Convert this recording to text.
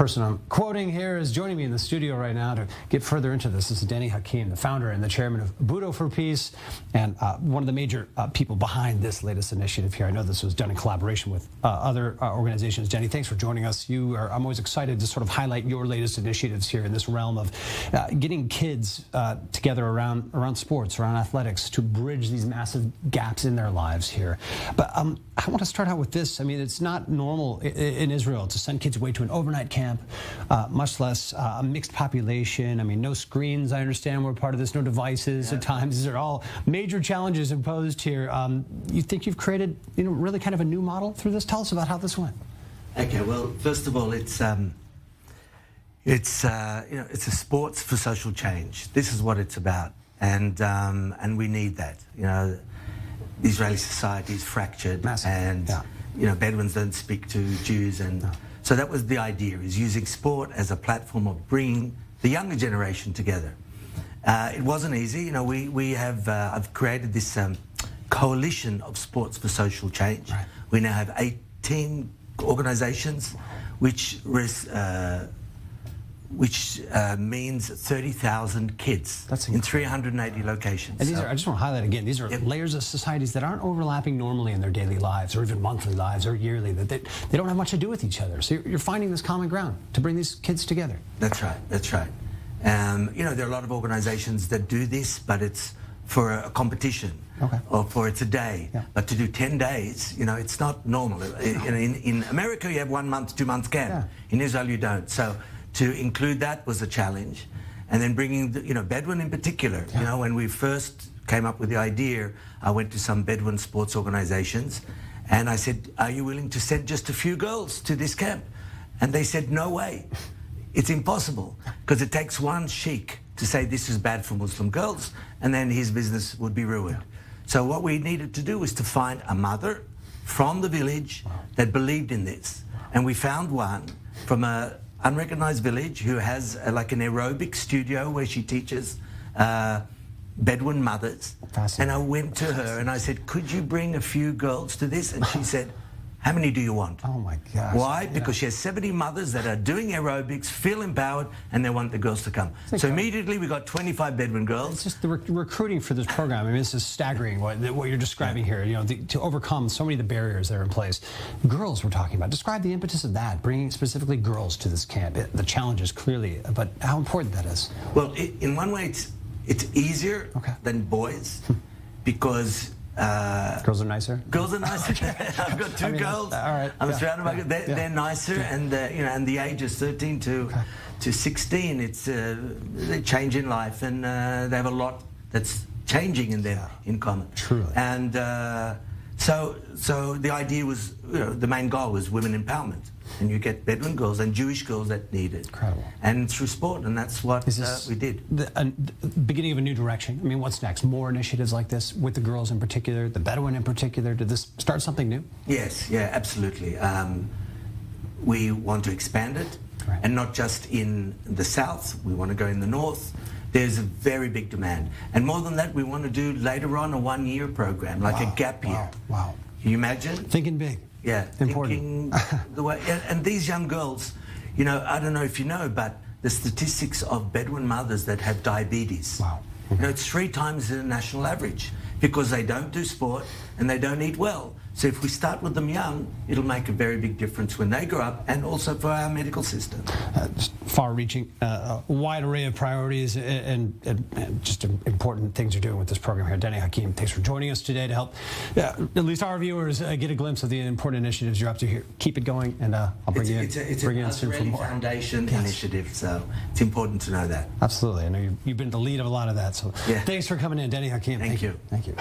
person I'm quoting here is joining me in the studio right now to get further into this. This is Danny Hakim, the founder and the chairman of Budo for Peace, and one of the major people behind this latest initiative here. I know this was done in collaboration with other organizations. Danny, thanks for joining us. I'm always excited to sort of highlight your latest initiatives here in this realm of getting kids together around sports, around athletics, to bridge these massive gaps in their lives here. But I want to start out with this. I mean, it's not normal in Israel to send kids away to an overnight camp, much less a mixed population. I mean, no screens, I understand, were part of this, no devices at times. These are all major challenges imposed here. You think you've created, really kind of a new model through this? Tell us about how this went. Okay, well, first of all, it's a sports for social change. This is what it's about, and we need that. The Israeli society is fractured, massive. And Bedouins don't speak to Jews, and so that was the idea: is using sport as a platform of bringing the younger generation together. It wasn't easy. I've created this coalition of sports for social change. Right. We now have 18 organizations, which means 30,000 kids in 380 locations. And these are, I just want to highlight again, these are layers of societies that aren't overlapping normally in their daily lives or even monthly lives or yearly, that they don't have much to do with each other. So you're finding this common ground to bring these kids together. That's right, that's right. There are a lot of organizations that do this, but it's for a competition. Okay. Or for it's a day. Yeah. But to do 10 days, it's not normal. In America, you have 1 month, 2 months camp. Yeah. In Israel, you don't. So to include that was a challenge. And then bringing, Bedouin in particular. Yeah. When we first came up with the idea, I went to some Bedouin sports organizations and I said, are you willing to send just a few girls to this camp? And they said, no way. It's impossible, because it takes one sheikh to say this is bad for Muslim girls, and then his business would be ruined. So what we needed to do was to find a mother from the village that believed in this. And we found one from an unrecognized village who has like an aerobic studio where she teaches Bedouin mothers. And I went to her and I said, could you bring a few girls to this? And she said, how many do you want? Oh my gosh. Why? Because she has 70 mothers that are doing aerobics, feel empowered, and they want the girls to come. So immediately we got 25 Bedouin girls. It's just the recruiting for this program. I mean, this is staggering what you're describing here. To overcome so many of the barriers that are in place. Girls we're talking about. Describe the impetus of that, bringing specifically girls to this camp. The challenges clearly, but how important that is. Well, in one way, it's easier than boys because. Girls are nicer. Girls are nicer. I've got two girls. All right. I'm surrounded by. They're nicer, and and the age is 13 to 16. It's they change in life, and they have a lot that's changing in them in common. Truly. And so the idea was, the main goal was women empowerment, and you get Bedouin girls and Jewish girls that need it. Incredible. And through sport, and that's what we did. The beginning of a new direction. I mean, what's next? More initiatives like this with the girls in particular, the Bedouin in particular. Did this start something new? Yes, yeah, absolutely. We want to expand it, and not just in the south. We want to go in the north. There's a very big demand. And more than that, we want to do later on a 1-year program, like a gap year. Wow. Can you imagine? Thinking big. Yeah, important. Thinking the way. And these young girls, I don't know if you know, but the statistics of Bedouin mothers that have diabetes. Wow. It's 3 times the national average because they don't do sport and they don't eat well. So if we start with them young, it'll make a very big difference when they grow up, and also for our medical system. Far-reaching, a wide array of priorities and just important things you're doing with this program here. Danny Hakim, thanks for joining us today to help at least our viewers get a glimpse of the important initiatives you're up to here. Keep it going, and I'll bring you in soon for more. Foundation initiative, so it's important to know that. Absolutely. I know you've been the lead of a lot of that. So thanks for coming in, Danny Hakim. Thank you. Thank you.